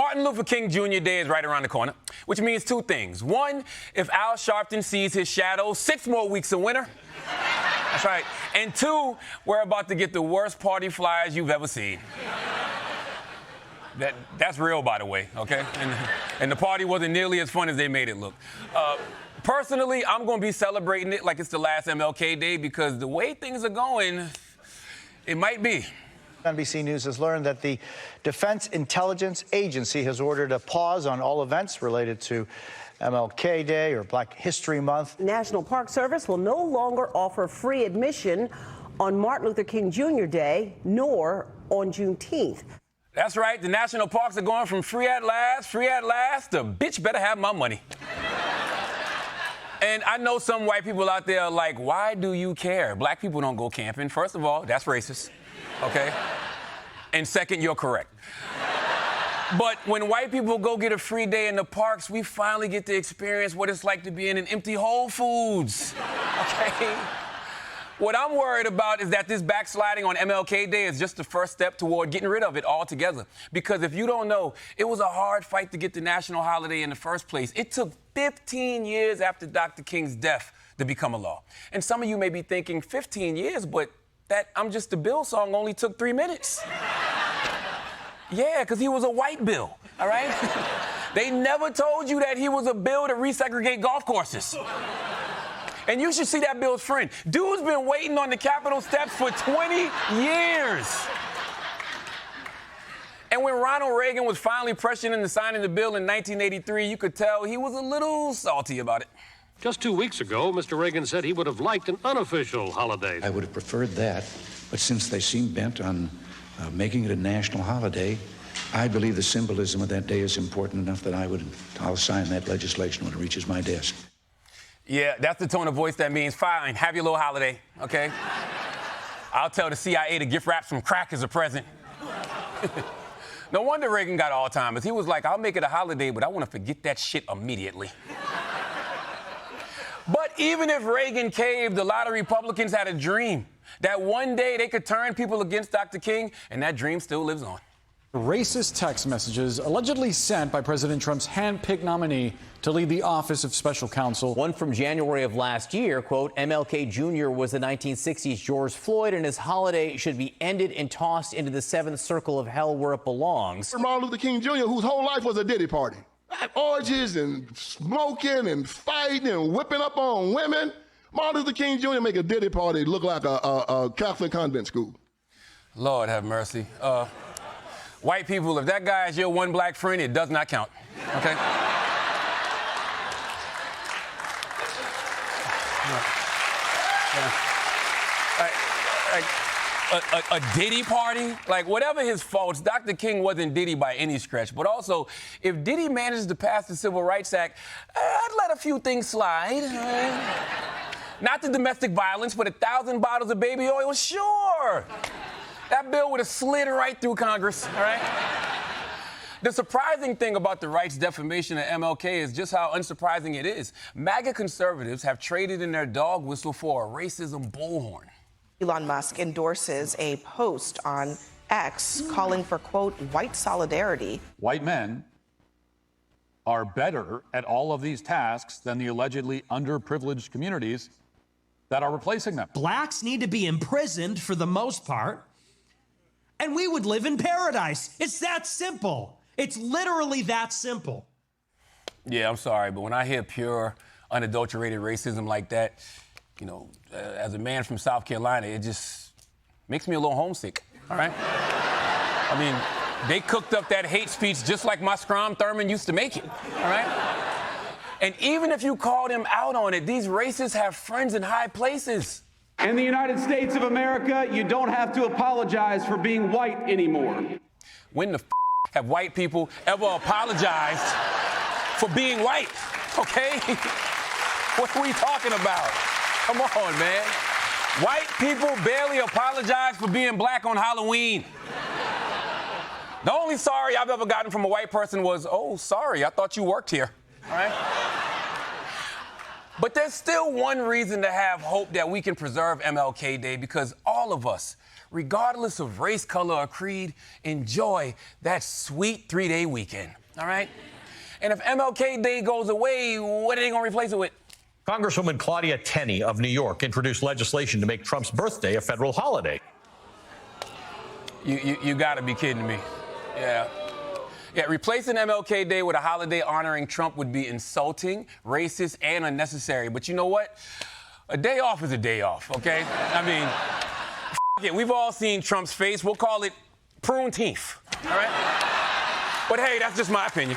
Martin Luther King Jr. Day is right around the corner, which means two things. One, if Al Sharpton sees his shadow, 6 more weeks of winter. That's right. And two, we're about to get the worst party flyers you've ever seen. That's real, by the way, okay? And the party wasn't nearly as fun as they made it look. Personally, I'm going to be celebrating it like it's the last MLK Day because the way things are going, it might be. NBC News has learned that the Defense Intelligence Agency has ordered a pause on all events related to MLK Day or Black History Month. National Park Service will no longer offer free admission on Martin Luther King Jr. Day, nor on Juneteenth. That's right. The national parks are going from free at last to bitch better have my money. And I know some white people out there are like, why do you care? Black people don't go camping. First of all, that's racist, okay? And second, you're correct. But when white people go get a free day in the parks, we finally get to experience what it's like to be in an empty Whole Foods, okay? What I'm worried about is that this backsliding on MLK Day is just the first step toward getting rid of it altogether. Because if you don't know, it was a hard fight to get the national holiday in the first place. It took 15 years after Dr. King's death to become a law. And some of you may be thinking, 15 years, but that I'm Just a Bill song only took 3 minutes. Yeah, because he was a white bill, all right? They never told you that he was a bill to resegregate golf courses. And you should see that bill's friend. Dude's been waiting on the Capitol steps for 20 years. And when Ronald Reagan was finally pressured into signing the bill in 1983, you could tell he was a little salty about it. Just 2 weeks ago, Mr. Reagan said he would have liked an unofficial holiday. I would have preferred that, but since they seem bent on making it a national holiday, I believe the symbolism of that day is important enough that I'll sign that legislation when it reaches my desk. Yeah, that's the tone of voice that means, fine, have your little holiday, okay? I'll tell the CIA to gift wrap some crack as a present. No wonder Reagan got Alzheimer's. He was like, I'll make it a holiday, but I want to forget that shit immediately. But even if Reagan caved, a lot of Republicans had a dream that one day they could turn people against Dr. King, and that dream still lives on. Racist text messages allegedly sent by President Trump's hand-picked nominee to lead the Office of Special Counsel. One from January of last year, quote, MLK Jr. was the 1960s George Floyd, and his holiday should be ended and tossed into the seventh circle of hell where it belongs. Martin Luther King Jr., whose whole life was a Diddy party. Orgies and smoking and fighting and whipping up on women. Martin Luther King Jr. make a Diddy party look like a Catholic convent school. Lord have mercy. White people, if that guy is your one black friend, it does not count, okay? A Diddy party? Like, whatever his faults, Dr. King wasn't Diddy by any stretch. But also, if Diddy managed to pass the Civil Rights Act, I'd let a few things slide. Not the domestic violence, but 1,000 bottles of baby oil, sure. That bill would have slid right through Congress, all right? The surprising thing about the rights defamation of MLK is just how unsurprising it is. MAGA conservatives have traded in their dog whistle for a racism bullhorn. Elon Musk endorses a post on X calling for, quote, white solidarity. White men are better at all of these tasks than the allegedly underprivileged communities that are replacing them. Blacks need to be imprisoned for the most part, and we would live in paradise. It's that simple. It's literally that simple. Yeah, I'm sorry, but when I hear pure, unadulterated racism like that, you know, as a man from South Carolina, it just makes me a little homesick, all right? I mean, they cooked up that hate speech just like my Strom Thurmond used to make it, all right? And even if you call them out on it, these racists have friends in high places. In the United States of America, you don't have to apologize for being white anymore. When the have white people ever apologized for being white, okay? What are we talking about? Come on, man. White people barely apologize for being black on Halloween. The only sorry I've ever gotten from a white person was, oh, sorry, I thought you worked here, all right? But there's still one reason to have hope that we can preserve MLK Day, because all of us, regardless of race, color, or creed, enjoy that sweet 3-day weekend, all right? And if MLK Day goes away, what are they going to replace it with? Congresswoman Claudia Tenney of New York introduced legislation to make Trump's birthday a federal holiday. You got to be kidding me. Yeah. Yeah, replacing MLK Day with a holiday honoring Trump would be insulting, racist, and unnecessary. But you know what? A day off is a day off, okay? I mean, it. We've all seen Trump's face. We'll call it prune teeth, all right? But hey, that's just my opinion.